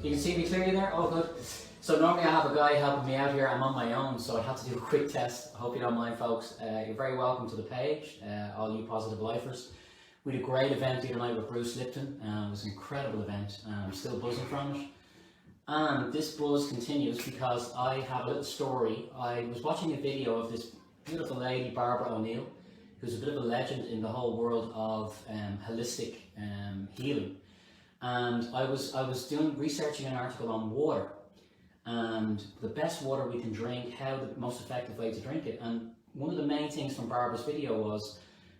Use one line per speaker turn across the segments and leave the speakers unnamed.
You can see me clearly there? Oh, good. So normally I have a guy helping me out here. I'm on my own, so I had to do a quick test. I hope you don't mind, folks. You're very welcome to the page, all you positive lifers. We had a great event the other night with Bruce Lipton. It was an incredible event, and I'm still buzzing from it. And this buzz continues because I have a little story. I was watching a video of this beautiful lady, Barbara O'Neill, who's a bit of a legend in the whole world of holistic healing. And I was researching an article on water and the best water we can drink, how the most effective way to drink it. And one of the main things from Barbara's video was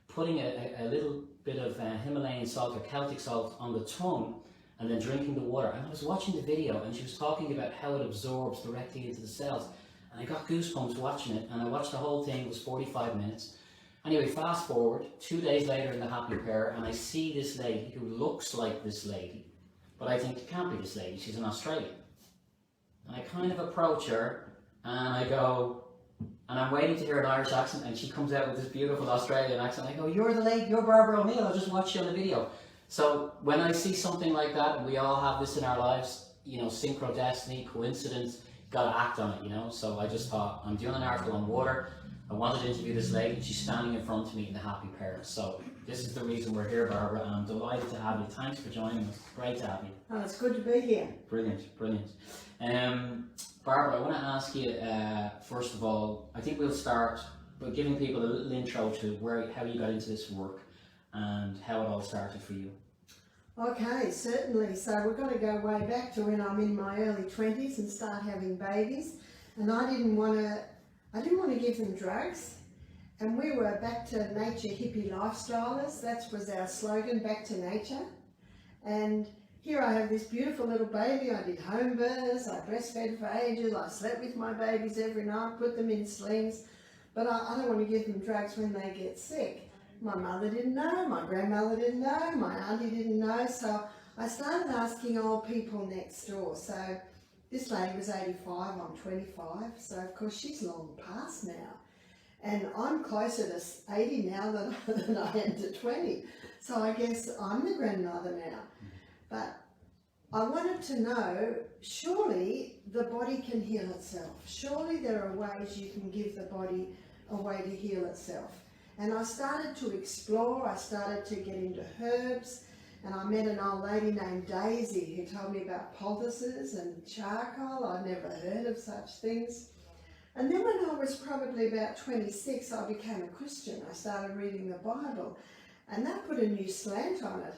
putting a little bit of Himalayan salt or Celtic salt on the tongue and then drinking the water. And I was watching the video and she was talking about how it absorbs directly into the cells. And I got goosebumps watching it, and I watched the whole thing. It was 45 minutes. Anyway, fast forward, 2 days later in the happy pair, and I see this lady who looks like this lady, but I think it can't be this lady, she's an Australian. And I kind of approach her, and I go, and I'm waiting to hear an Irish accent, and she comes out with this beautiful Australian accent. I go, you're the lady, you're Barbara O'Neill, I just watched you on the video. So when I see something like that, and we all have this in our lives, you know, synchrodestiny, coincidence, gotta act on it, you know. So I just thought, I'm doing an article on water. I wanted to interview this lady. She's standing in front of me in the happy pair. So this is the reason we're here, Barbara, and I'm delighted to have you. Thanks for joining us. Great to have you.
Oh, it's good to be here.
Brilliant, brilliant. Barbara, I want to ask you, first of all, I think we'll start by giving people a little intro to how you got into this work and how it all started for you.
Okay, certainly. So we're going to go way back to when I'm in my early 20s and start having babies. And I didn't want to give them drugs. And we were back to nature hippie lifestylers. That was our slogan, back to nature. And here I have this beautiful little baby. I did home births, I breastfed for ages, I slept with my babies every night, put them in slings. But I don't want to give them drugs when they get sick. My mother didn't know, my grandmother didn't know, my auntie didn't know, so I started asking old people next door. So this lady was 85, I'm 25, so of course she's long past now. And I'm closer to 80 now than I am to 20. So I guess I'm the grandmother now. But I wanted to know, surely the body can heal itself. Surely there are ways you can give the body a way to heal itself. And I started to explore, I started to get into herbs, and I met an old lady named Daisy who told me about poultices and charcoal. I'd never heard of such things. And then when I was probably about 26, I became a Christian. I started reading the Bible, and that put a new slant on it.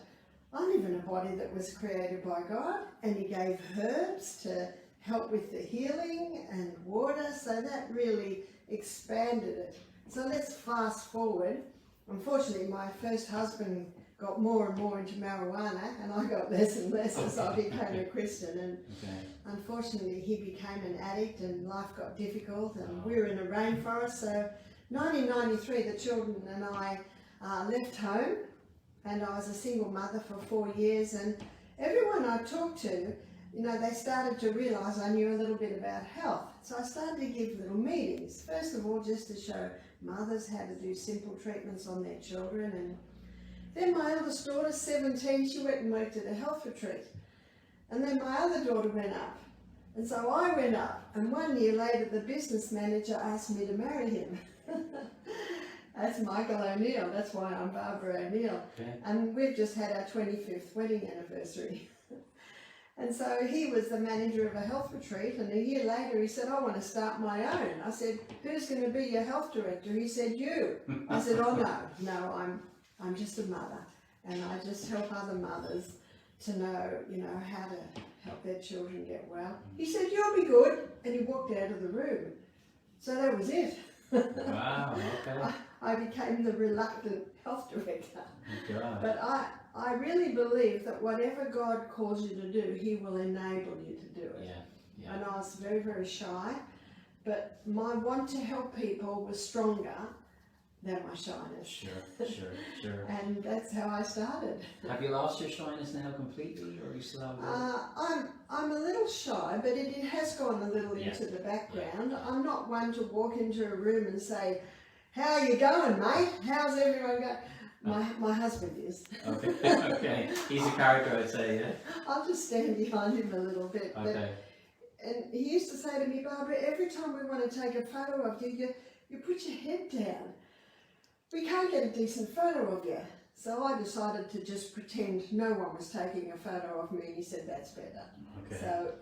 I live in a body that was created by God, and He gave herbs to help with the healing and water, so that really expanded it. So let's fast forward. Unfortunately, my first husband got more and more into marijuana, and I got less and less as I became a Christian. And unfortunately, he became an addict, and life got difficult, and we were in a rainforest. So 1993, the children and I left home, and I was a single mother for 4 years. And everyone I talked to, you know, they started to realise I knew a little bit about health. So I started to give little meetings. First of all, just to show mothers how to do simple treatments on their children. And then my eldest daughter, 17, she went and worked at a health retreat. And then my other daughter went up. And so I went up. And 1 year later, the business manager asked me to marry him. That's Michael O'Neill. That's why I'm Barbara O'Neill. Okay. And we've just had our 25th wedding anniversary. And so he was the manager of a health retreat, and a year later he said, I want to start my own. I said, who's going to be your health director? He said, you. I said, oh no, I'm just a mother, and I just help other mothers to know, you know, how to help their children get well. He said, you'll be good, and he walked out of the room. So that was it.
Wow, okay.
I became the reluctant health director.
God.
But I really believe that whatever God calls you to do, He will enable you to do it.
Yeah.
And I was very, very shy, but my want to help people was stronger than my shyness.
Sure.
And that's how I started.
Have you lost your shyness now completely, or are you still have it?
I'm a little shy, but it has gone a little into the background. Yeah. I'm not one to walk into a room and say, how are you going, mate? How's everyone going? My husband is.
Okay, okay. He's a character, I'd say, yeah?
I'll just stand behind him a little bit.
Okay.
And he used to say to me, Barbara, every time we want to take a photo of you, you put your head down. We can't get a decent photo of you. So I decided to just pretend no one was taking a photo of me, and he said, that's better.
Okay.
So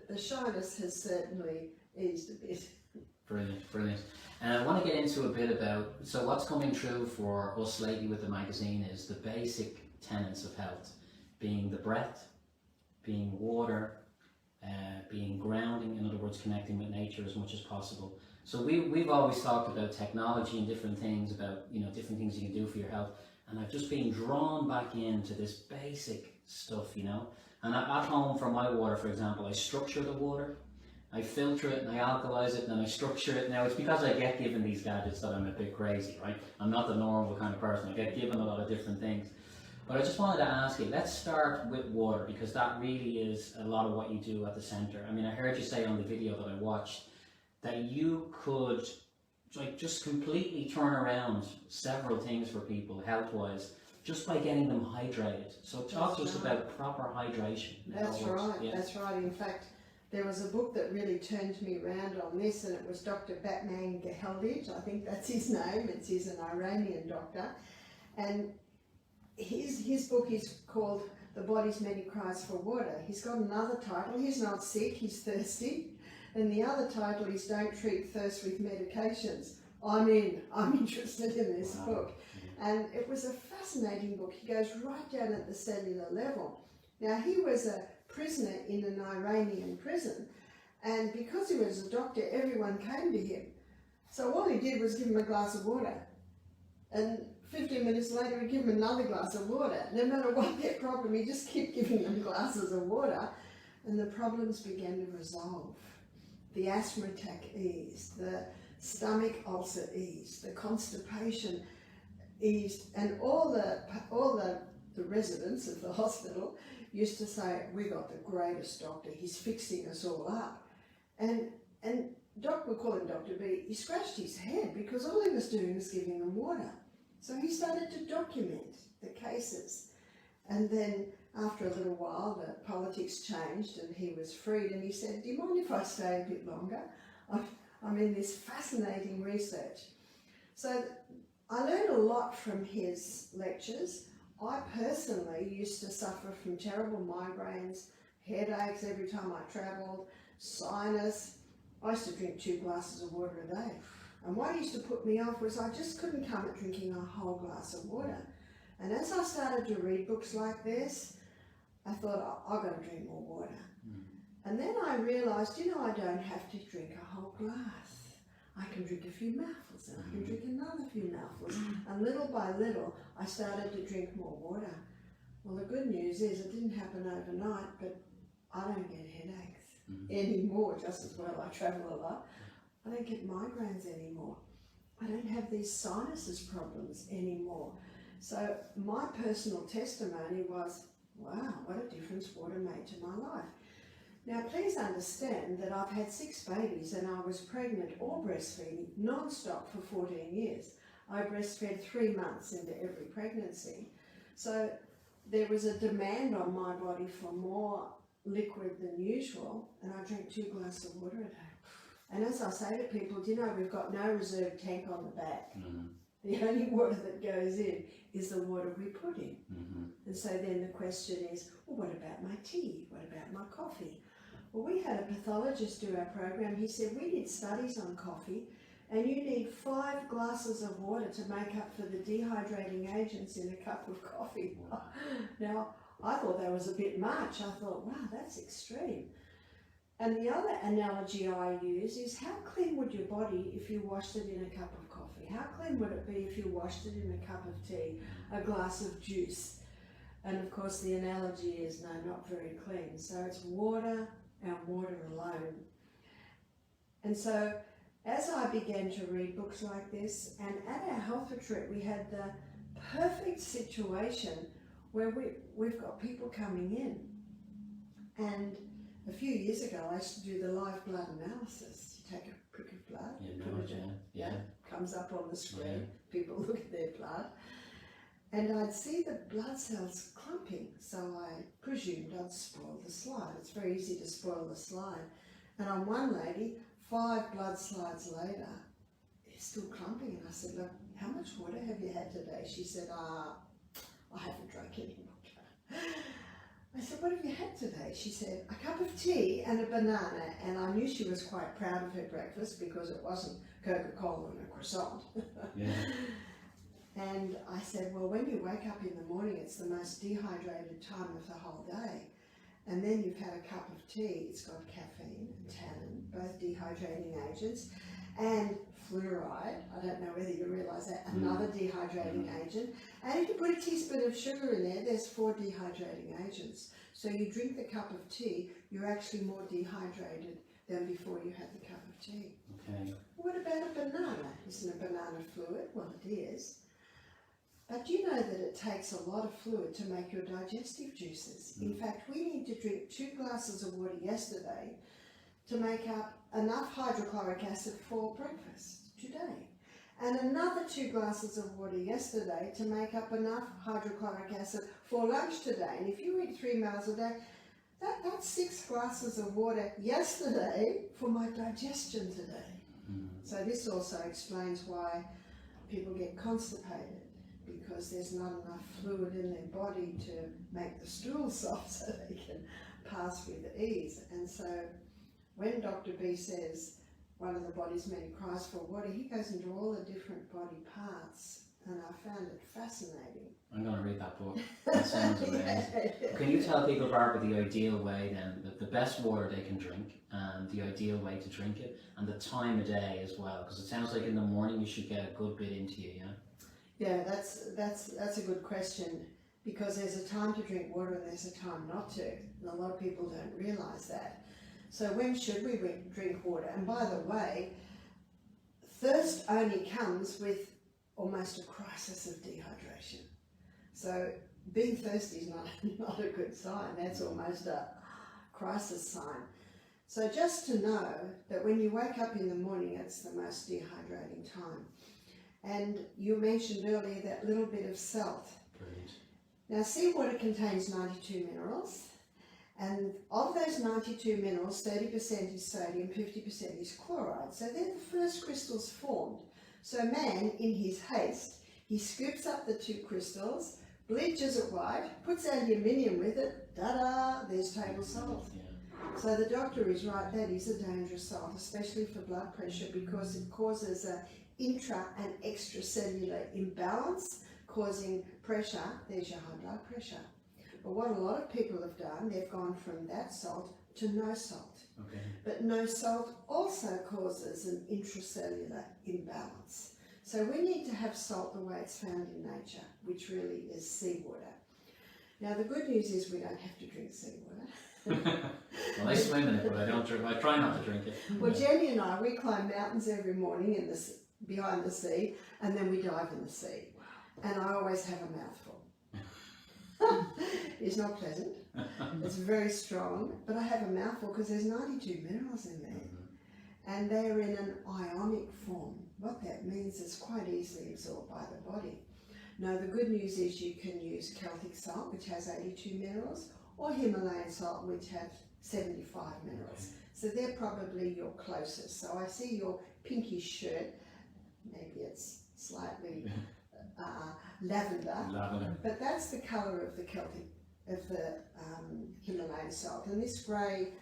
the shyness has certainly eased a bit.
Brilliant, brilliant. And I want to get into a bit about, so what's coming true for us lately with the magazine is the basic tenets of health, being the breath, being water, being grounding, in other words, connecting with nature as much as possible. So we've always talked about technology and different things, about, you know, different things you can do for your health. And I've just been drawn back into this basic stuff, you know. And at home for my water, for example, I structure the water. I filter it and I alkalize it and then I structure it. Now it's because I get given these gadgets that I'm a bit crazy, right? I'm not the normal kind of person. I get given a lot of different things. But I just wanted to ask you, let's start with water, because that really is a lot of what you do at the centre. I mean, I heard you say on the video that I watched that you could like just completely turn around several things for people health-wise just by getting them hydrated. So talk to us about proper hydration.
That's right, that's right. In fact, there was a book that really turned me around on this, and it was Dr. Batman Geheldij, I think that's his name. He's an Iranian doctor, and his book is called The Body's Many Cries for Water. He's got another title, he's not sick, he's thirsty, and the other title is Don't Treat Thirst with Medications. I'm interested in this book, and it was a fascinating book. He goes right down at the cellular level. Now, he was a prisoner in an Iranian prison, and because he was a doctor, everyone came to him. So all he did was give him a glass of water, and 15 minutes later he'd give them another glass of water. No matter what their problem, he just kept giving them glasses of water, and the problems began to resolve. The asthma attack eased, the stomach ulcer eased, the constipation eased, and all the residents of the hospital used to say, we got the greatest doctor, he's fixing us all up. And Doc, we call him Dr. B, he scratched his head because all he was doing was giving them water. So he started to document the cases. And then after a little while, the politics changed and he was freed, and he said, do you mind if I stay a bit longer? I'm in this fascinating research. So I learned a lot from his lectures. I personally used to suffer from terrible migraines, headaches every time I travelled, sinus. I used to drink 2 glasses of water a day. And what used to put me off was I just couldn't come at drinking a whole glass of water. And as I started to read books like this, I thought, I've got to drink more water. And then I realised, you know, I don't have to drink a whole glass. I can drink a few mouthfuls, and I can drink another few mouthfuls. And little by little, I started to drink more water. Well, the good news is it didn't happen overnight, but I don't get headaches anymore, just as well. I travel a lot. I don't get migraines anymore. I don't have these sinuses problems anymore. So my personal testimony was, wow, what a difference water made to my life. Now, please understand that I've had 6 babies, and I was pregnant or breastfeeding non-stop for 14 years. I breastfed 3 months into every pregnancy. So there was a demand on my body for more liquid than usual, and I drank 2 glasses of water a day. And as I say to people, do you know, we've got no reserve tank on the back. The only water that goes in is the water we put in. And so then the question is, well, what about my tea? What about my coffee? Well, we had a pathologist do our program. He said, we did studies on coffee, and you need 5 glasses of water to make up for the dehydrating agents in a cup of coffee. Now, I thought that was a bit much. I thought, wow, that's extreme. And the other analogy I use is, how clean would your body if you washed it in a cup of coffee? How clean would it be if you washed it in a cup of tea, a glass of juice? And of course the analogy is, no, not very clean. So it's water and water alone. And so as I began to read books like this, and at our health retreat we had the perfect situation where we've got people coming in. And a few years ago I used to do the live blood analysis. You take a prick of blood, comes up on the screen, people look at their blood. and I'd see the blood cells clumping, so I presumed I'd spoiled the slide. It's very easy to spoil the slide. And on one lady, 5 blood slides later, it's still clumping, and I said, look, how much water have you had today? She said, I haven't drunk any water. I said, what have you had today? She said, a cup of tea and a banana, and I knew she was quite proud of her breakfast because it wasn't Coca-Cola and a croissant.
Yeah.
And I said, well, when you wake up in the morning, it's the most dehydrated time of the whole day. And then you've had a cup of tea, it's got caffeine and tannin, both dehydrating agents, and fluoride, I don't know whether you realise that, another dehydrating agent. And if you put a teaspoon of sugar in there, there's 4 dehydrating agents. So you drink the cup of tea, you're actually more dehydrated than before you had the cup of tea.
Okay.
What about a banana? Isn't a banana fluid? Well, it is. But you know that it takes a lot of fluid to make your digestive juices. In fact, we need to drink 2 glasses of water yesterday to make up enough hydrochloric acid for breakfast today. And another 2 glasses of water yesterday to make up enough hydrochloric acid for lunch today. And if you eat 3 meals a day, that's 6 glasses of water yesterday for my digestion today. So this also explains why people get constipated, because there's not enough fluid in their body to make the stool soft so they can pass with ease. And so when Dr. B says one of the body's many cries for water, he goes into all the different body parts, and I found it fascinating.
I'm going to read that book. That sounds amazing.
Yeah. Can
you tell people, Barbara, the ideal way then, the best water they can drink, and the ideal way to drink it, and the time of day as well? Because it sounds like in the morning you should get a good bit into you, yeah?
Yeah, that's a good question, because there's a time to drink water and there's a time not to. And a lot of people don't realise that. So when should we drink water? And by the way, thirst only comes with almost a crisis of dehydration. So being thirsty is not a good sign. That's almost a crisis sign. So just to know that when you wake up in the morning, it's the most dehydrating time. And you mentioned earlier that little bit of salt.
Brilliant.
Now, seawater contains 92 minerals, and of those 92 minerals, 30% is sodium, 50% is chloride. So they're the first crystals formed. So man, in his haste, he scoops up the 2 crystals, bleaches it white, puts aluminium with it, ta-da, there's table salt.
Yeah.
So the doctor is right, that is a dangerous salt, especially for blood pressure, because it causes a intra and extracellular imbalance, causing pressure. There's your high blood pressure. But what a lot of people have done, they've gone from that salt to no salt.
Okay.
But no salt also causes an intracellular imbalance. So we need to have salt the way it's found in nature, which really is seawater. Now the good news is we don't have to drink seawater.
Well, I swim in it, but I don't drink. I try not to drink it.
Well, Jenny and I, we climb mountains every morning in the behind the sea, and then we dive in the sea. And I always have a mouthful. It's not pleasant. It's very strong, but I have a mouthful because there's 92 minerals in there, and they're in an ionic form. What that means is quite easily absorbed by the body. Now, the good news is you can use Celtic salt, which has 82 minerals, or Himalayan salt, which have 75 minerals. So they're probably your closest. So I see your pinkish shirt, maybe it's slightly lavender, but that's the colour of the Himalayan salt. And this grey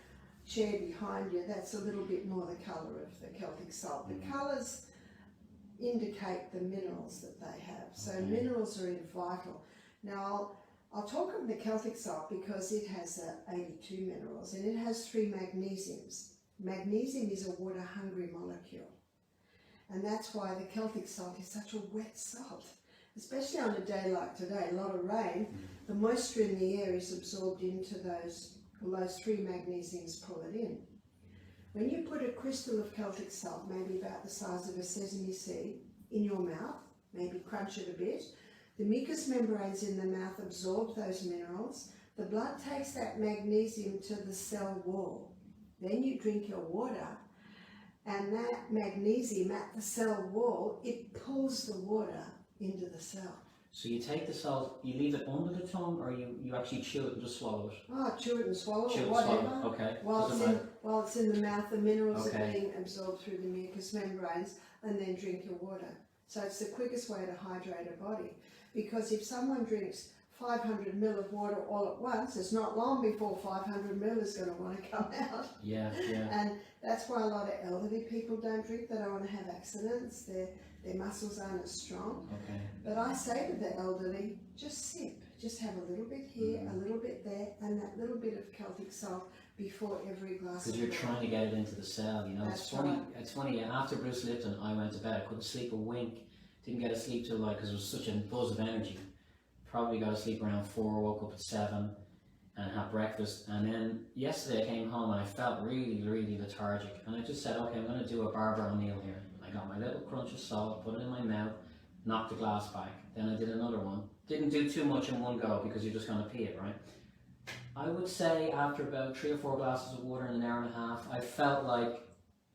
chair behind you, that's a little bit more the colour of the Celtic salt. The colours indicate the minerals that they have. So minerals are vital. Now I'll talk of the Celtic salt because it has 82 minerals, and it has 3 magnesiums. Magnesium is a water-hungry molecule, and that's why the Celtic salt is such a wet salt. Especially on a day like today, a lot of rain, the moisture in the air is absorbed into those 3 magnesiums pull it in. When you put a crystal of Celtic salt, maybe about the size of a sesame seed, in your mouth, maybe crunch it a bit, the mucous membranes in the mouth absorb those minerals, the blood takes that magnesium to the cell wall. Then you drink your water, and that magnesium at the cell wall, it pulls the water into the cell.
So you take the salt, you leave it under the tongue, or you actually chew it and just swallow it?
Oh, chew it and swallow
Chew
it,
it,
whatever.
swallow it. Okay.
While it's in the mouth, the minerals
Okay.
are being absorbed through the mucous membranes, and then drink your water. So it's the quickest way to hydrate a body. Because if someone drinks 500 ml of water all at once, it's not long before 500 ml is going to want to come out.
Yeah, yeah.
And that's why a lot of elderly people don't drink. They don't want to have accidents. Their muscles aren't as strong.
Okay.
But I say to the elderly, just sip. Just have a little bit here, a little bit there, and that little bit of Celtic salt before every glass of
Because you're
water.
trying to get it into the cell, you know.
That's
It's funny.
right.
It's funny. After Bruce Lipton, I went to bed. I couldn't sleep a wink. Didn't get to sleep till because it was such a buzz of energy. Probably got to sleep around 4. Woke up at 7, and had breakfast. And then yesterday I came home and I felt really, really lethargic. And I just said, okay, I'm going to do a Barbara O'Neill here. I got my little crunch of salt, put it in my mouth, knocked the glass back. Then I did another one. Didn't do too much in one go because you're just going to pee it, right? I would say after about 3 or 4 glasses of water in an hour and a half, I felt like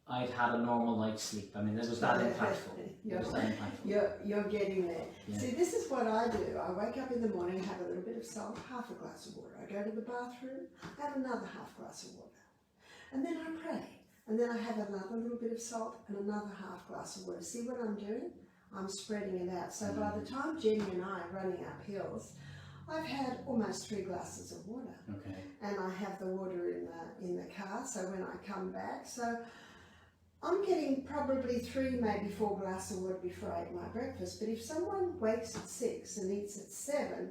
I'd had a normal night's sleep. I mean, it was that impactful. It was that impactful.
You're getting there.
Yeah.
See, this is what I do. I wake up in the morning, have a little bit of salt, half a glass of water. I go to the bathroom, have another half glass of water. And then I pray. And then I have another little bit of salt and another half glass of water. See what I'm doing? I'm spreading it out. So by the time Jenny and I are running up hills, I've had almost 3 glasses of water.
Okay.
And I have the water in the car, so when I come back, so I'm getting probably 3, maybe 4 glasses of water before I eat my breakfast. But if someone wakes at 6 and eats at 7,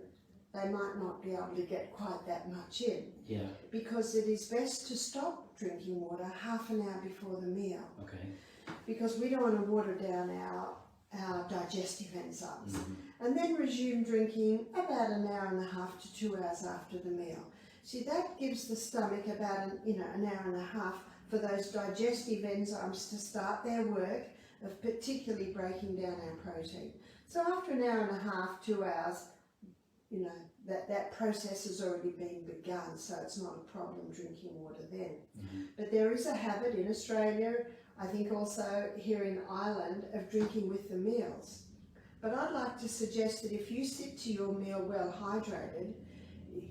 they might not be able to get quite that much in.
Yeah.
Because it is best to stop drinking water half an hour before the meal.
Okay.
Because we don't want to water down our digestive enzymes.
Mm-hmm.
And then resume drinking about an hour and a half to 2 hours after the meal. See, that gives the stomach about an hour and a half for those digestive enzymes to start their work of particularly breaking down our protein. So after an hour and a half, 2 hours, that process has already been begun, so it's not a problem drinking water then.
Mm-hmm.
But there is a habit in Australia, I think also here in Ireland, of drinking with the meals. But I'd like to suggest that if you sit to your meal well hydrated,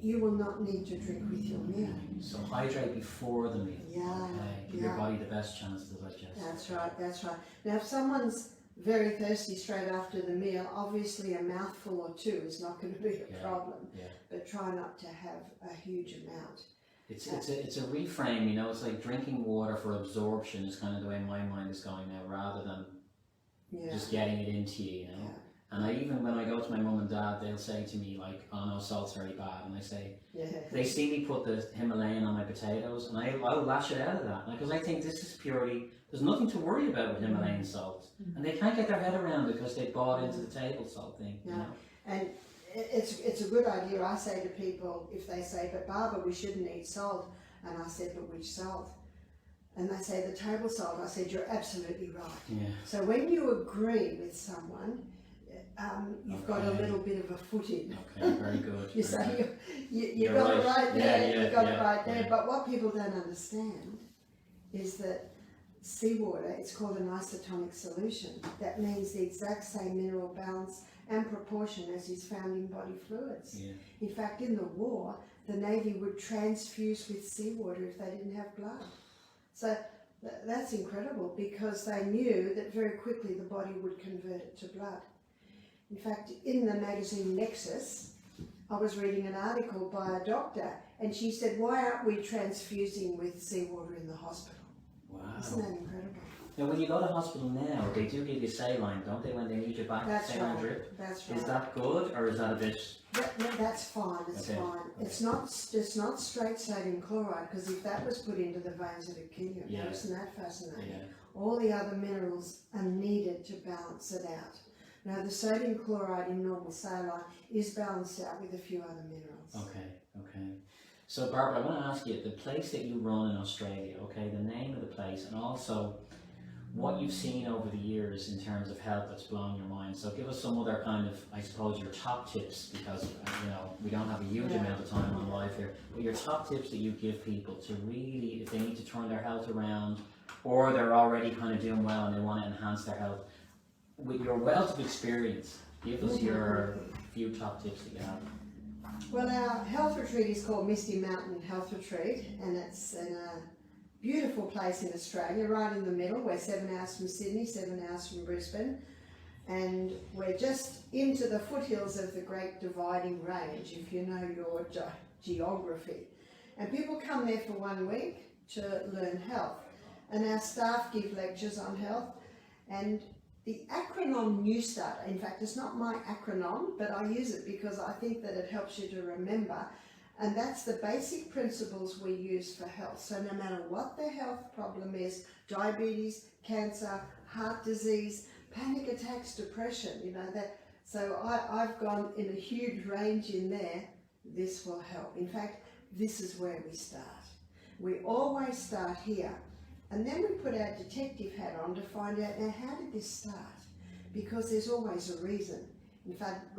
you will not need to drink with your meal.
So hydrate before the meal.
Yeah.
Okay. Give your body the best chance to digest.
That's right, that's right. Now if someone's very thirsty straight after the meal, obviously a mouthful or 2 is not going to be a problem.
Yeah.
But try not to have a huge amount.
It's a reframe, you know. It's like drinking water for absorption is kind of the way my mind is going now, rather than just getting it into you, you know.
Yeah.
And when I go to my mum and dad, they'll say to me like, "Oh no, salt's very bad," and I say, they see me put the Himalayan on my potatoes, and I'll lash it out of that because I think this is purely. There's nothing to worry about with Himalayan salt, and they can't get their head around it because they bought into the table salt thing.
Yeah.
You know?
And it's a good idea. I say to people, if they say, "But Barbara, we shouldn't eat salt," and I said, "But which salt?" And they say the table salt. I said, "You're absolutely right."
Yeah.
So when you agree with someone, you've got a little bit of a footing.
Okay, very good.
You
very
say
good.
you got it right there. You got it right there.
Yeah.
But what people don't understand is that seawater, it's called an isotonic solution. That means the exact same mineral balance and proportion as is found in body fluids.
Yeah.
In fact, in the war, the Navy would transfuse with seawater if they didn't have blood. So that's incredible because they knew that very quickly the body would convert it to blood. In fact, in the magazine Nexus, I was reading an article by a doctor and she said, "Why aren't we transfusing with seawater in the hospital?"
Wow.
Isn't that incredible?
Now, when you go to hospital now, they do give you saline, don't they, when they need you back?
That's
saline
right.
drip.
That's right.
Is that good, or is that a bit?
No, that's fine. It's
Okay.
fine.
Okay.
It's not straight sodium chloride because if that was put into the veins, it'd kill you.
Yeah.
Isn't that fascinating?
Yeah.
All the other minerals are needed to balance it out. Now, the sodium chloride in normal saline is balanced out with a few other minerals.
Okay. Okay. So, Barbara, I want to ask you the place that you run in Australia. Okay, the name of the place, and also what you've seen over the years in terms of health that's blown your mind. So, give us some other kind of, I suppose, your top tips because we don't have a huge amount of time on live here. But your top tips that you give people to really, if they need to turn their health around, or they're already kind of doing well and they want to enhance their health. With your wealth of experience, Give us your few top tips that you have.
Well, our health retreat is called Misty Mountain Health Retreat, and it's in a beautiful place in Australia, right in the middle. We're 7 hours from Sydney, 7 hours from Brisbane, and we're just into the foothills of the Great Dividing Range, if you know your geography. And people come there for 1 week to learn health, and our staff give lectures on health. And the acronym New Start, in fact it's not my acronym, but I use it because I think that it helps you to remember, and that's the basic principles we use for health. So no matter what the health problem is, diabetes, cancer, heart disease, panic attacks, depression, you know, that. So I've gone in a huge range in there. This will help. In fact, this is where we start. We always start here, and then we put our detective hat on to find out, now how did this start? Because there's always a reason. In fact,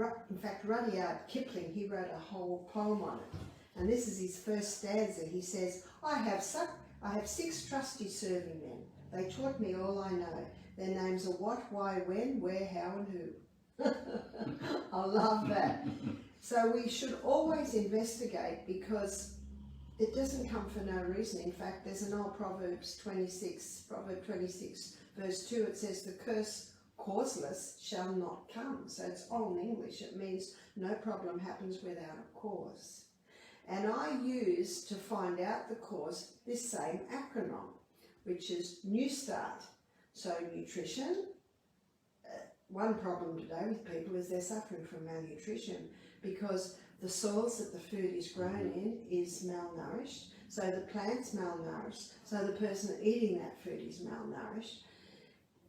Rudyard Kipling, he wrote a whole poem on it, and this is his first stanza. He says, I have 6 trusty serving men. They taught me all I know. Their names are what, why, when, where, how, and who. I love that. So we should always investigate, because it doesn't come for no reason. In fact, there's an old Proverb 26 verse 2, it says, the curse causeless shall not come. So it's old English. It means no problem happens without a cause. And I use, to find out the cause, this same acronym, which is New Start. So nutrition. One problem today with people is they're suffering from malnutrition, because the soils that the food is grown in is malnourished, so the plant's malnourished, so the person eating that food is malnourished.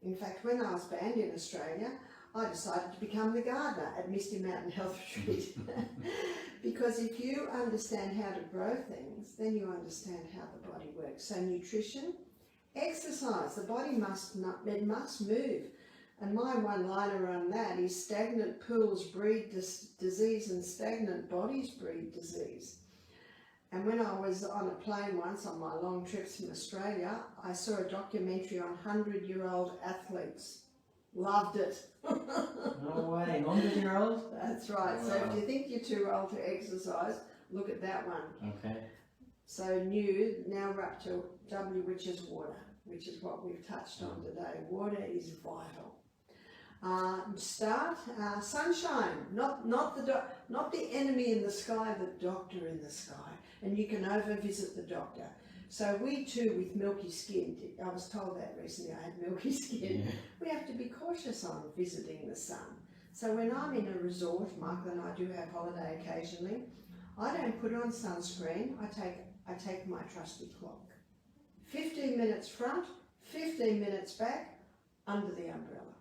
In fact, when I was banned in Australia, I decided to become the gardener at Misty Mountain Health Retreat. Because if you understand how to grow things, then you understand how the body works. So nutrition, exercise, the body must move. And my one-liner on that is stagnant pools breed disease and stagnant bodies breed disease. And when I was on a plane once on my long trips from Australia, I saw a documentary on 100-year-old athletes. Loved it.
No way, 100-year-old?
That's right.
Wow.
So if you think you're too old to exercise, look at that one.
Okay.
So new, now we're up to W, which is water, which is what we've touched on today. Water is vital. Sunshine, not the enemy in the sky, the doctor in the sky. And you can over-visit the doctor. So we too, with milky skin, I was told that recently, I had milky skin, we have to be cautious on visiting the sun. So when I'm in a resort, Michael and I do have holiday occasionally, I don't put on sunscreen, I take my trusty clock. 15 minutes front, 15 minutes back, under the umbrella.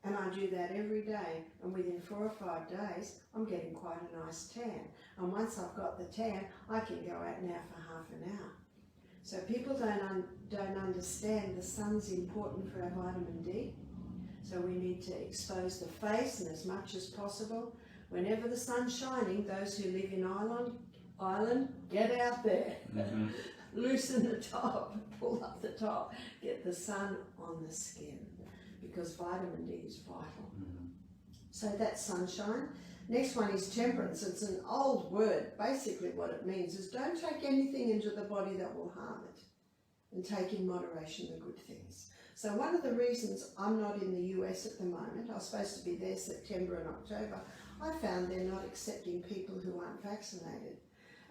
And I do that every day, and within 4 or 5 days, I'm getting quite a nice tan. And once I've got the tan, I can go out now for half an hour. So people don't understand the sun's important for our vitamin D. So we need to expose the face, and as much as possible. Whenever the sun's shining, those who live in Ireland, get out there.
Mm-hmm.
Loosen the top, pull up the top, get the sun on the skin, because vitamin D is vital.
Mm-hmm.
So that's sunshine. Next one is temperance. It's an old word. Basically what it means is don't take anything into the body that will harm it, and take in moderation the good things. So one of the reasons I'm not in the US at the moment, I was supposed to be there September and October, I found they're not accepting people who aren't vaccinated.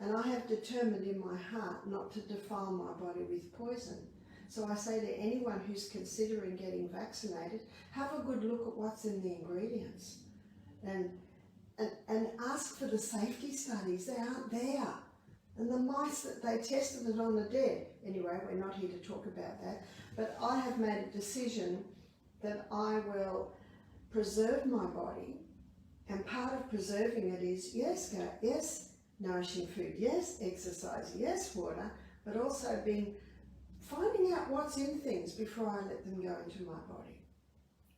And I have determined in my heart not to defile my body with poison. So I say to anyone who's considering getting vaccinated, have a good look at what's in the ingredients. And ask for the safety studies. They aren't there. And the mice that they tested it on are dead. Anyway, we're not here to talk about that. But I have made a decision that I will preserve my body. And part of preserving it is, yes, nourishing food, yes, exercise, yes, water, but also finding out what's in things before I let them go into my body.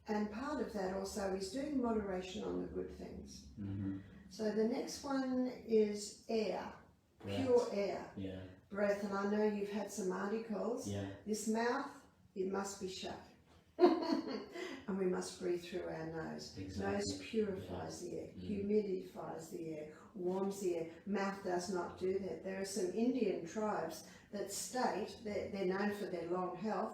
And part of that also is doing moderation on the good things.
Mm-hmm.
So the next one is air, pure air, breath. And I know you've had some articles. This mouth, it must be shut. and we must breathe through our nose.
Exactly.
Nose purifies the air, humidifies the air, warms the air. Mouth does not do that. There are some Indian tribes that state, they're known for their long health,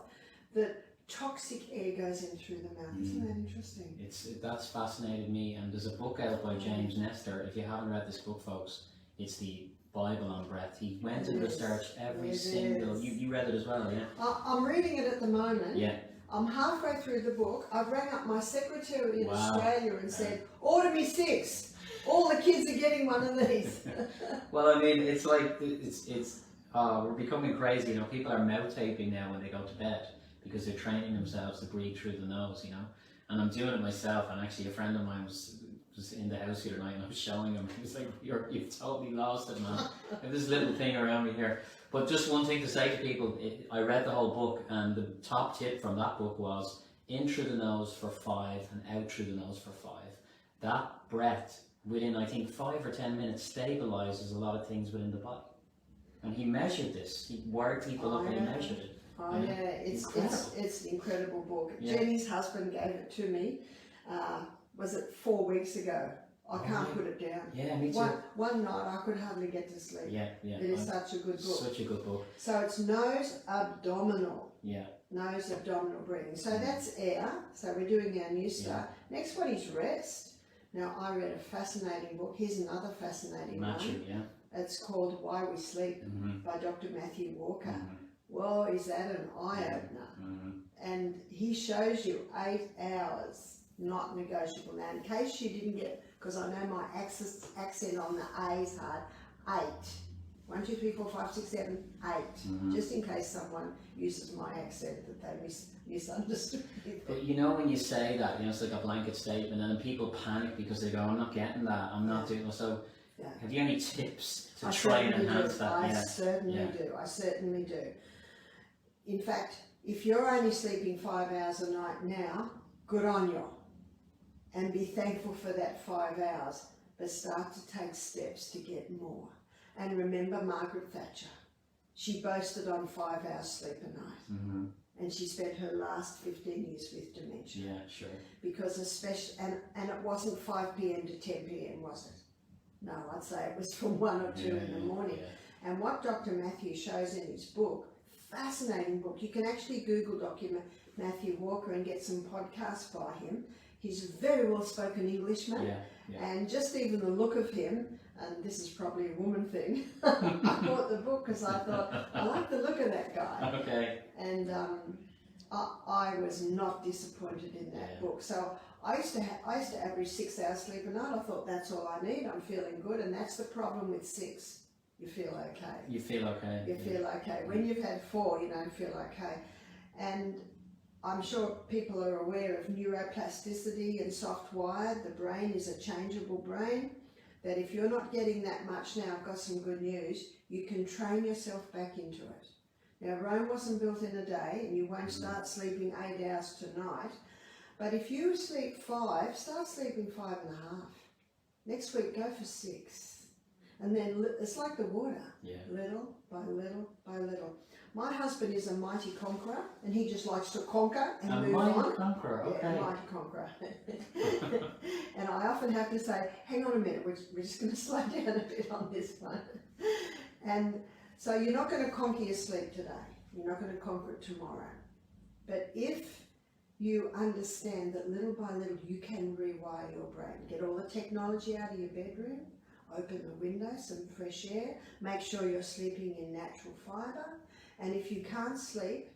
that toxic air goes in through the mouth. Isn't that interesting?
That's fascinated me, and there's a book out by James Nestor. If you haven't read this book, folks, it's the Bible on breath. He went and researched every single. You read it as well, yeah?
I'm reading it at the moment.
Yeah.
I'm halfway through the book. I've rang up my secretary in
Wow.
Australia and said, order me 6. All the kids are getting one of these.
Well, I mean, it's like we're becoming crazy. You know, people are mouth taping now when they go to bed because they're training themselves to breathe through the nose. You know, and I'm doing it myself. And actually, a friend of mine was in the house the other night, and I was showing him. He was like, "You've totally lost it, man." I have this little thing around me here. But just one thing to say to people: I read the whole book, and the top tip from that book was in through the nose for 5 and out through the nose for 5. That breath, within I think 5 or 10 minutes, stabilizes a lot of things within the body. And he measured this. He wired people up and he measured it.
Oh yeah, it's an incredible book.
Yeah.
Jenny's husband gave it to me. Was it 4 weeks ago? I can't put it down.
Yeah, me too.
One night I could hardly get to sleep.
Yeah.
It is such a good book.
Such a good book.
So it's nose abdominal.
Yeah.
Nose abdominal breathing. So that's air. So we're doing our new stuff. Next one is rest. Now I read a fascinating book. Here's another fascinating one.
Yeah.
It's called Why We Sleep by Dr. Matthew Walker. Well, is that an eye-opener? And he shows you 8 hours, not negotiable. Now, in case you didn't get, because I know my accent on the A is hard, 8. 1, 2, 3, 4, 5, 6, 7, 8. Just in case someone uses my accent that they misunderstood me.
But you know when you say that, you know, it's like a blanket statement, and then people panic because they go, "I'm not getting that. I'm not doing it." So, have you any tips to try and enhance that?
I certainly do. In fact, if you're only sleeping 5 hours a night now, good on you. And be thankful for that 5 hours, but start to take steps to get more. And remember Margaret Thatcher. She boasted on 5 hours sleep a night. And she spent her last 15 years with dementia.
Yeah, sure.
Because and it wasn't 5 p.m. to 10 p.m, was it? No, I'd say it was from 1 or 2 in the morning. And what Dr. Matthew shows in his book, fascinating book, you can actually Google Dr. Matthew Walker and get some podcasts by him. He's a very well-spoken Englishman, and just even the look of him, and this is probably a woman thing, I bought the book because I thought, I like the look of that guy.
Okay.
And I was not disappointed in that book. So I used to average 6 hours sleep a night. I thought that's all I need. I'm feeling good, and that's the problem with 6. You feel okay.
You feel okay.
You feel okay. When you've had 4, you don't feel okay. And I'm sure people are aware of neuroplasticity and soft wired. The brain is a changeable brain. That if you're not getting that much now, I've got some good news. You can train yourself back into it. Now, Rome wasn't built in a day, and you won't start sleeping 8 hours tonight. But if you sleep 5, start sleeping 5.5. Next week, go for 6. And then it's like the water, little by little by little. My husband is a mighty conqueror, and he just likes to conquer and move on.
A mighty conqueror, okay.
Yeah, a mighty conqueror. And I often have to say, hang on a minute, we're just going to slow down a bit on this one. And so you're not going to conquer your sleep today. You're not going to conquer it tomorrow. But if you understand that little by little you can rewire your brain, get all the technology out of your bedroom, open the window, some fresh air, make sure you're sleeping in natural fibre, and if you can't sleep,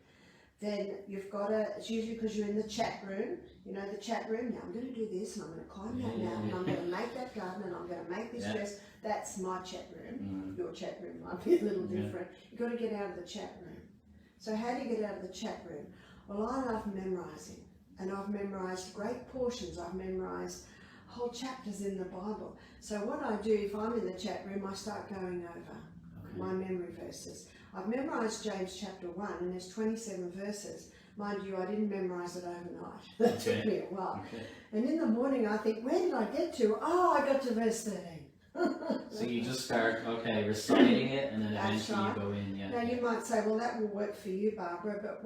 then you've got to, it's usually because you're in the chat room, you know, the chat room, now I'm going to do this, and I'm going to climb that mountain, and I'm going to make that garden, and I'm going to make this dress. That's my chat room. Your chat room might be a little different. You've got to get out of the chat room. So how do you get out of the chat room? Well, I love memorising, and I've memorised great portions. I've memorised whole chapters in the Bible. So what I do, if I'm in the chat room, I start going over my memory verses. I've memorised James chapter 1, and there's 27 verses. Mind you, I didn't memorise it overnight. That took me a while. And in the morning I think, where did I get to? Oh, I got to verse 13.
So you just start, reciting it, and then eventually you go in.
Now you might say, well, that will work for you, Barbara, but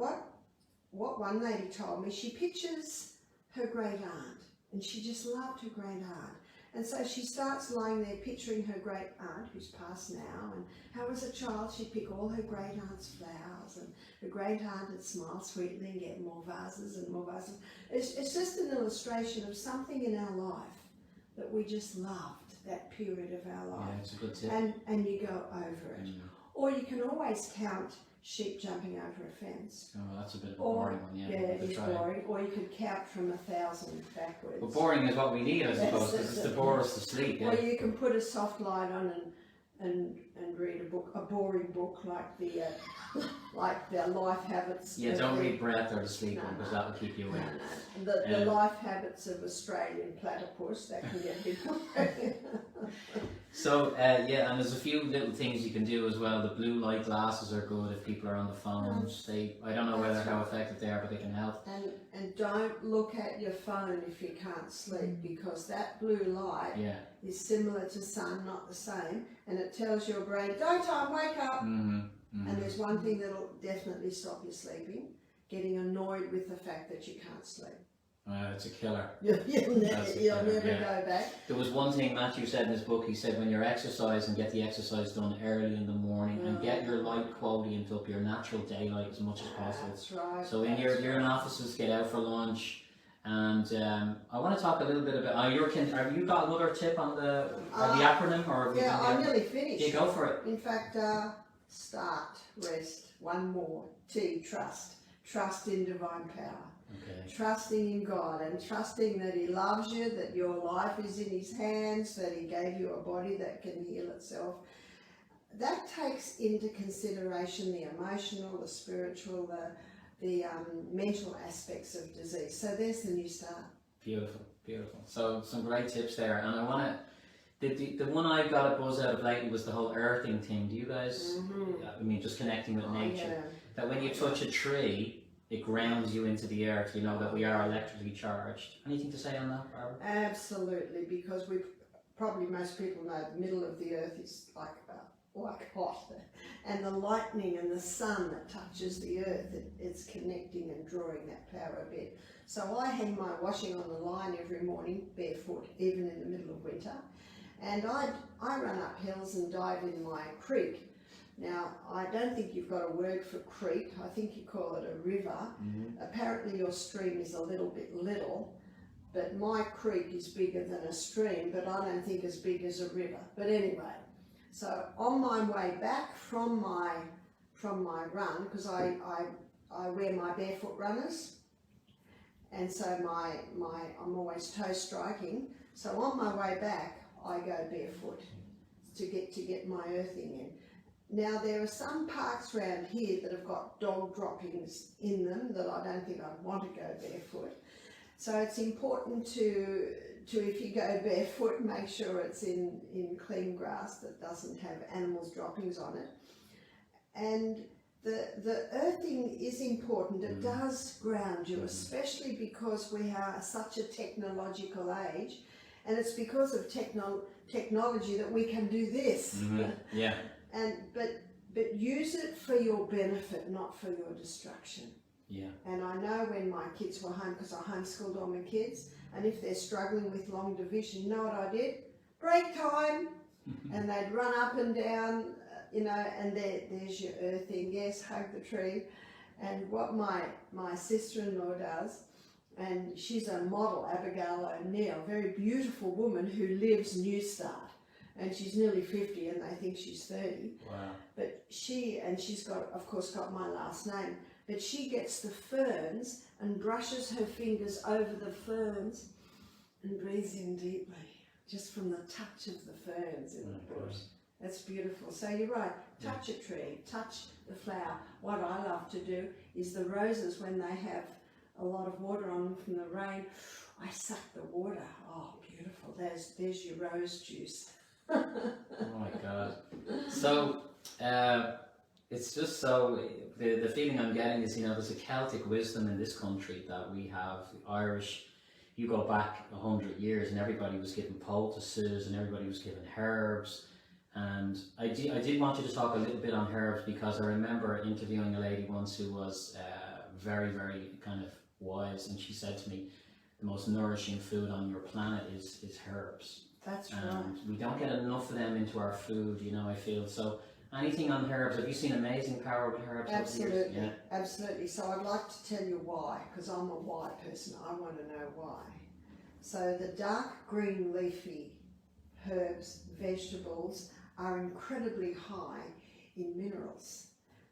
what one lady told me, she pictures her great aunt, and she just loved her great aunt. And so she starts lying there picturing her great aunt, who's passed now, and how as a child she'd pick all her great aunt's flowers, and her great aunt would smile sweetly and get more vases and more vases. It's just an illustration of something in our life that we just loved, that period of our life.
Yeah, it's a good tip.
And you go over it. Or you can always count sheep jumping over a fence.
Oh, that's a bit of a boring one, yeah.
Yeah, it is boring. Or you could count from 1,000 backwards.
But boring is what we need, I suppose, because it's to bore us to sleep. Yeah.
Or you can put a soft light on and read a boring book like the Life Habits.
Yeah, don't read Breath or The Sleep one, because that will keep you awake.
No. The Life Habits of Australian Platypus, that can get a bit boring.
So, yeah, and there's a few little things you can do as well. The blue light glasses are good if people are on the phones. I don't know how effective they are, but they can help.
And don't look at your phone if you can't sleep, because that blue light is similar to sun, not the same, and it tells your brain, daytime, wake up. And there's one thing that'll definitely stop you sleeping: getting annoyed with the fact that you can't sleep.
It's a killer.
You'll never go back.
There was one thing Matthew said in his book. He said, when you're exercising, get the exercise done early in the morning and get your light quotient up, your natural daylight as much as possible.
That's right.
So in your offices, get out for lunch. And I want to talk a little bit about. Have you got another tip on the acronym, or have
I'm nearly finished.
You go for it.
In fact, start, rest, one more. T, trust in divine power.
Okay.
Trusting in God and trusting that He loves you, that your life is in His hands, that He gave you a body that can heal itself. That takes into consideration the emotional, the spiritual, the mental aspects of disease. So there's the new start.
Beautiful, beautiful. So some great tips there, and I want to. The one I got a buzz out of lately was the whole earthing thing. Do you guys? I mean, just connecting with nature.
Yeah.
That when you touch a tree, it grounds you into the earth. You know that we are electrically charged. Anything to say on that, Barbara?
Absolutely, because most people know the middle of the earth is like hot, and the lightning and the sun that touches the earth, it's connecting and drawing that power a bit. So I hang my washing on the line every morning barefoot, even in the middle of winter, and I run up hills and dive in my creek. Now, I don't think you've got a word for creek. I think you call it a river. Apparently your stream is a little bit little, but my creek is bigger than a stream, but I don't think as big as a river. But anyway, so on my way back from my run, because I wear my barefoot runners, and so I'm always toe striking. So on my way back, I go barefoot to get my earthing in. Now, there are some parks around here that have got dog droppings in them that I don't think I'd want to go barefoot. So it's important to if you go barefoot, make sure it's in clean grass that doesn't have animals' droppings on it. And the earthing is important. It does ground you, especially because we are such a technological age, and it's because of technology that we can do this.
Yeah.
But use it for your benefit, not for your destruction.
Yeah.
And I know when my kids were home, because I homeschooled all my kids, and if they're struggling with long division, you know what I did? Break time, and they'd run up and down, and there's your earthing. Yes, hug the tree. And what my sister-in-law does, and she's a model, Abigail O'Neill, very beautiful woman who lives New Start. And she's nearly 50 and they think she's 30.
Wow.
But she's got, of course, got my last name, but she gets the ferns and brushes her fingers over the ferns and breathes in deeply, just from the touch of the ferns in the bush. That's beautiful. So you're right, touch a tree, touch the flower. What I love to do is the roses, when they have a lot of water on them from the rain, I suck the water. Oh, beautiful. There's your rose juice.
Oh my God. So it's just so the feeling I'm getting is, there's a Celtic wisdom in this country that we have. The Irish, you go back 100 years and everybody was given poultices and everybody was given herbs, and I did want you to talk a little bit on herbs, because I remember interviewing a lady once who was very, very kind of wise, and she said to me, the most nourishing food on your planet is herbs.
That's
And
right.
we don't get enough of them into our food, you know, I feel. So anything on herbs, have you seen amazing power with herbs over the years?
Absolutely,
Yeah.
absolutely. So I'd like to tell you why, because I'm a why person. I want to know why. So the dark green leafy herbs, vegetables are incredibly high in minerals.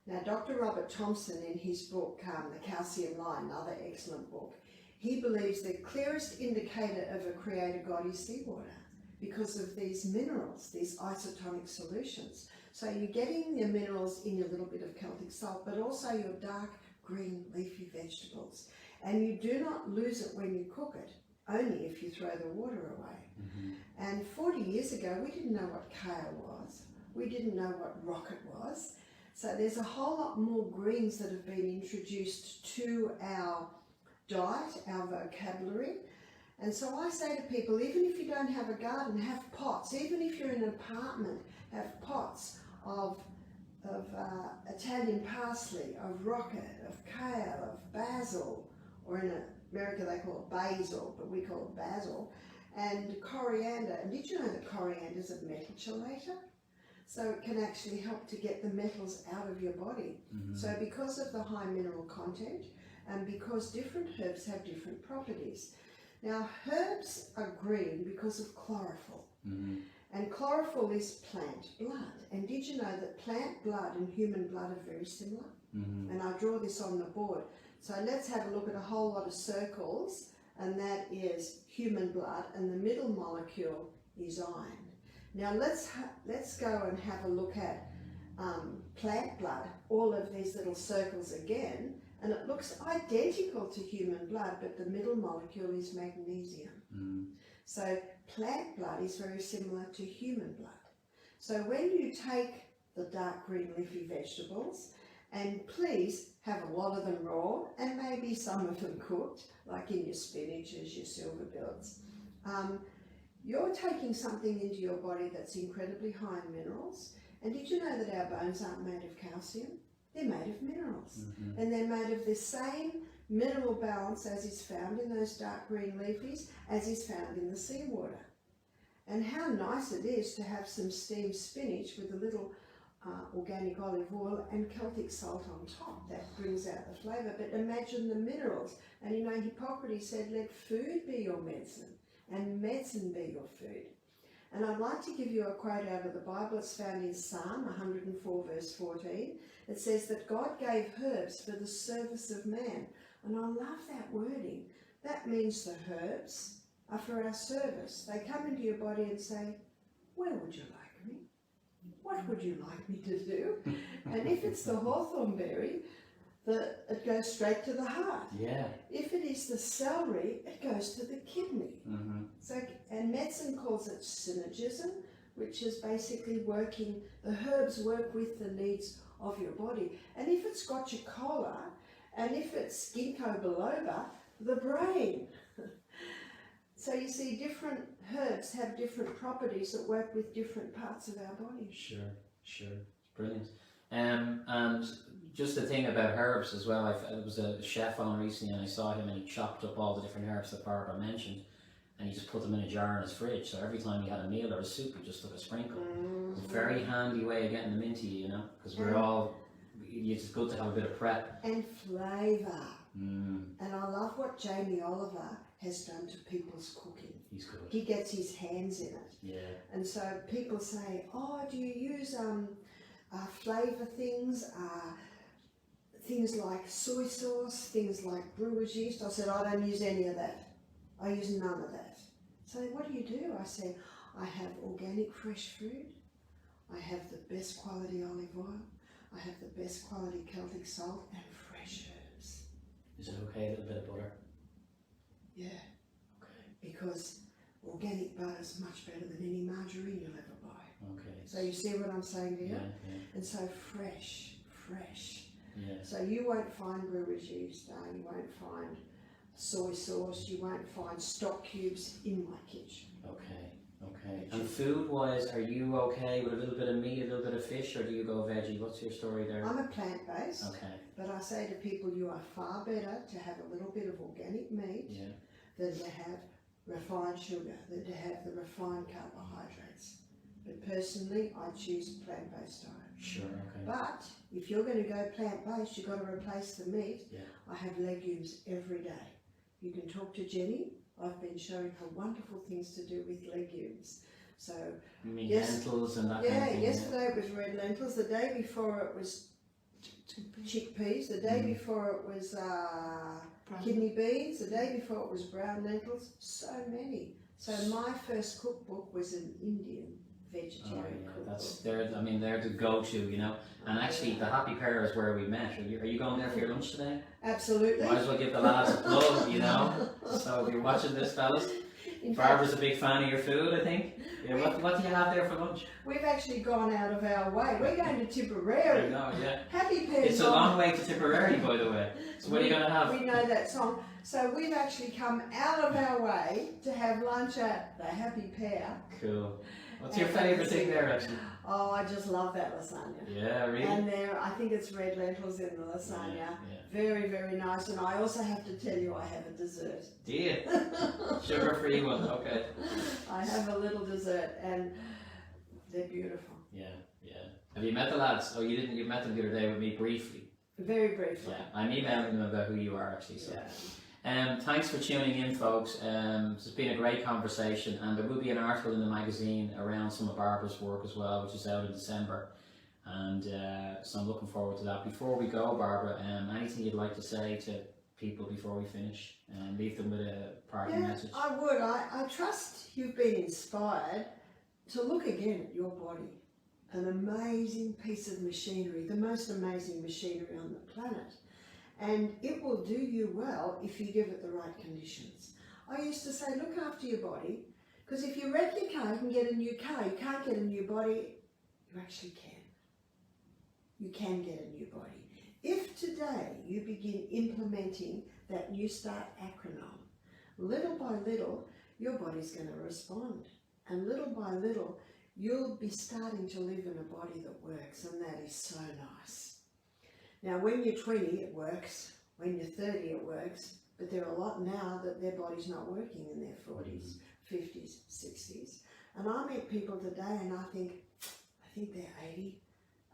Now, Dr. Robert Thompson, in his book, The Calcium Line, another excellent book, he believes the clearest indicator of a creator God is seawater because of these minerals, these isotonic solutions. So you're getting your minerals in your little bit of Celtic salt, but also your dark green leafy vegetables. And you do not lose it when you cook it, only if you throw the water away. And 40 years ago, we didn't know what kale was. We didn't know what rocket was. So there's a whole lot more greens that have been introduced to our diet, our vocabulary. And so I say to people, even if you don't have a garden, have pots. Even if you're in an apartment, have pots of Italian parsley, of rocket, of kale, of basil, or in America they call it basil, but we call it basil, and coriander. And did you know that coriander is a metal chelator? So it can actually help to get the metals out of your body. So because of the high mineral content, and because different herbs have different properties. Now, herbs are green because of chlorophyll. And chlorophyll is plant blood. And did you know that plant blood and human blood are very similar? And I draw this on the board. So let's have a look at a whole lot of circles, and that is human blood, and the middle molecule is iron. Now let's go and have a look at plant blood, all of these little circles again, and it looks identical to human blood, but the middle molecule is magnesium. So plant blood is very similar to human blood. So when you take the dark green leafy vegetables, and please have a lot of them raw, and maybe some of them cooked, like in your spinaches, your silver bills, you're taking something into your body that's incredibly high in minerals. And did you know that our bones aren't made of calcium? They're made of minerals. And they're made of the same mineral balance as is found in those dark green leafies, as is found in the seawater. And how nice it is to have some steamed spinach with a little organic olive oil and Celtic salt on top. That brings out the flavour. But imagine the minerals. And you know, Hippocrates said, let food be your medicine, and medicine be your food. And I'd like to give you a quote out of the Bible. It's found in Psalm 104 verse 14. It says that God gave herbs for the service of man. And I love that wording. That means the herbs are for our service. They come into your body and say, where would you like me? What would you like me to do? And if it's the hawthorn berry, it goes straight to the heart.
Yeah.
If it is the celery, it goes to the kidney. So, and medicine calls it synergism, which is basically working, the herbs work with the needs of your body. And if it's gochicola, and if it's ginkgo biloba, the brain. So you see, different herbs have different properties that work with different parts of our body.
Sure. Brilliant. And just the thing about herbs as well, I was a chef on recently, and I saw him, and he chopped up all the different herbs that Barbara mentioned, and he just put them in a jar in his fridge. So every time he had a meal or a soup, he just took a sprinkle. It's a very handy way of getting them into you, you know, because it's good to have a bit of prep.
And flavour. And I love what Jamie Oliver has done to people's cooking.
He's good.
He gets his hands in it.
Yeah.
And so people say, oh, do you use flavour things? Things like soy sauce, things like brewer's yeast. I said, I don't use any of that. I use none of that. So what do? I said, I have organic fresh food. I have the best quality olive oil. I have the best quality Celtic salt and fresh herbs.
Is it okay, a little bit of butter?
Yeah.
Okay.
Because organic butter is much better than any margarine you'll ever buy.
Okay.
So you see what I'm saying to you?
Yeah.
And so fresh.
Yeah.
So you won't find brewer's yeast, you won't find soy sauce, you won't find stock cubes in my kitchen.
Okay. And food-wise, are you okay with a little bit of meat, a little bit of fish, or do you go veggie? What's your story there?
I'm a plant-based,
Okay.
but I say to people, you are far better to have a little bit of organic meat,
Yeah.
than to have refined sugar, than to have the refined carbohydrates. But personally, I choose a plant-based diet.
Sure, okay.
But if you're going to go plant-based, you've got to replace the meat.
Yeah.
I have legumes every day. You can talk to Jenny. I've been showing her wonderful things to do with legumes. So
You mean lentils and that kind of
yeah,
thing?
yesterday it was red lentils. The day before it was chickpeas. The day before it was kidney beans. The day before it was brown lentils. So many. So my first cookbook was an Indian vegetarian cookbook.
They're the go-to, you know. And actually, the Happy Pear is where we met. Are you going there for your lunch today?
Absolutely.
Might as well give the lads a plug, you know. So if you're watching this, fellas, Barbara's a big fan of your food, I think. Yeah, what do you have there for lunch?
We've actually gone out of our way. We're going to Tipperary.
I know, yeah.
Happy Pear's
It's a long way to Tipperary, by the way. So what are you going to have?
We know that song. So we've actually come out of our way to have lunch at the Happy Pear.
Cool. What's your favourite thing there, actually?
Oh, I just love that lasagna.
Yeah, really?
And there, I think it's red lentils in the lasagna.
Yeah.
Very, very nice. And I also have to tell you, I have a dessert.
Do you? Sugar-free one, okay.
I have a little dessert, and they're beautiful.
Yeah. Have you met the lads? Oh, you didn't. You met them the other day with me briefly.
Very briefly.
Yeah, I'm emailing them about who you are, actually. So.
Yeah.
Thanks for tuning in, folks. It's been a great conversation, and there will be an article in the magazine around some of Barbara's work as well, which is out in December. And so I'm looking forward to that. Before we go, Barbara, anything you'd like to say to people before we finish, and leave them with a parting message?
I would. I trust you've been inspired to look again at your body. An amazing piece of machinery, the most amazing machinery on the planet. And it will do you well if you give it the right conditions. I used to say, look after your body, because if you wreck your car, you can get a new car. You can't get a new body, you actually can. You can get a new body. If today you begin implementing that New Start acronym, little by little, your body's going to respond. And little by little, you'll be starting to live in a body that works, and that is so nice. Now, when you're 20, it works. When you're 30, it works. But there are a lot now that their body's not working in their 40s, 50s, 60s. And I meet people today and I think they're 80.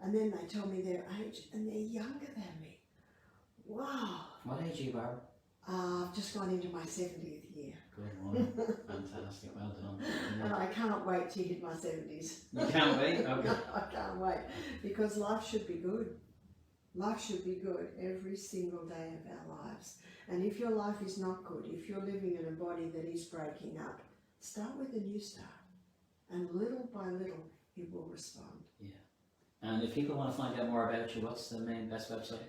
And then they tell me their age and they're younger than me. Wow.
What age are you, Barbara?
I've just gone into my 70th year.
Good one. Fantastic. Well done.
And I can't wait to hit my 70s.
You can't wait? Okay.
I can't wait. Because life should be good. Life should be good every single day of our lives. And if your life is not good, if you're living in a body that is breaking up, start with a new start. And little by little, it will respond.
Yeah. And if people want to find out more about you, what's the best website?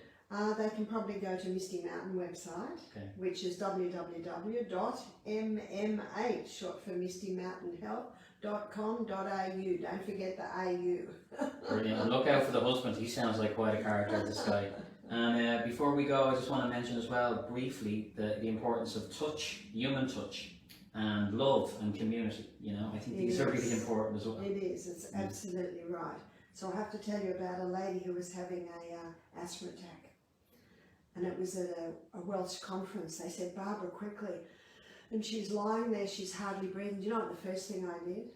They can probably go to Misty Mountain website, which is www.mmh, short for Misty Mountain Health.com.au. Don't forget the AU.
Brilliant. And look out for the husband. He sounds like quite a character, this guy. And before we go, I just want to mention as well, briefly, the importance of touch, human touch, and love and community. You know, I think these are really important as well.
It is. It's absolutely right. So I have to tell you about a lady who was having a asthma attack. And it was at a Welsh conference. They said, Barbara, quickly. And she's lying there, she's hardly breathing. Do you know what the first thing I did?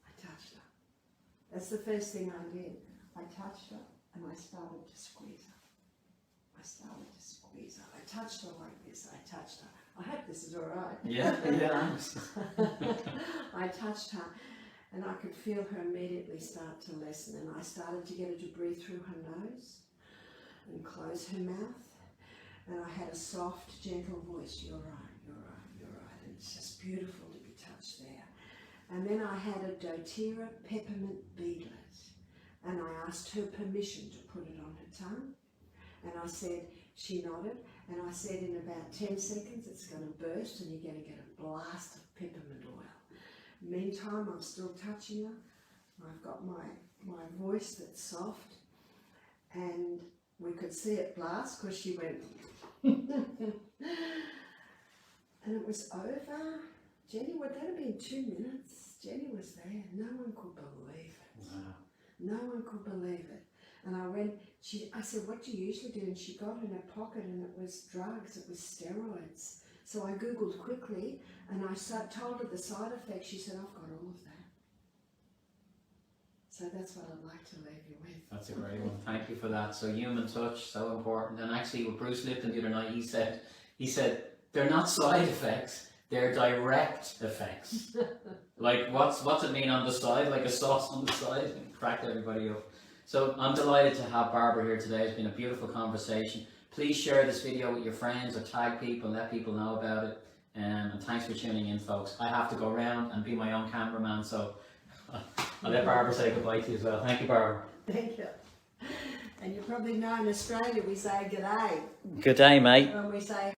I touched her. That's the first thing I did. I touched her and I started to squeeze her. I touched her like this. I touched her. I hope this is all right.
Yeah.
I touched her and I could feel her immediately start to lessen. And I started to get her to breathe through her nose and close her mouth, and I had a soft, gentle voice. You're right, you're right, you're right. And it's just beautiful to be touched there. And then I had a doTERRA peppermint beadlet, and I asked her permission to put it on her tongue. And I said, she nodded, and I said in about 10 seconds it's going to burst and you're going to get a blast of peppermint oil. Meantime, I'm still touching her. I've got my voice that's soft, and we could see it blast because she went and it was over. Jenny, would that have been 2 minutes? Jenny was there. No one could believe it.
Wow.
No one could believe it. And I said, what do you usually do? And she got in her pocket and it was drugs, it was steroids. So I googled quickly and I told her the side effects. She said, I've got all of that. So that's what I'd like to leave you with.
That's a great one. Thank you for that. So human touch, so important. And actually with Bruce Lipton the other night, he said they're not side effects, they're direct effects. Like what's it mean on the side? Like a sauce on the side, and cracked everybody up. So I'm delighted to have Barbara here today. It's been a beautiful conversation. Please share this video with your friends or tag people and let people know about it. And thanks for tuning in, folks. I have to go around and be my own cameraman, so I'll let Barbara say goodbye to you as well. Thank you, Barbara.
Thank you. And you probably know in Australia we say g'day.
Good day, mate.
When we say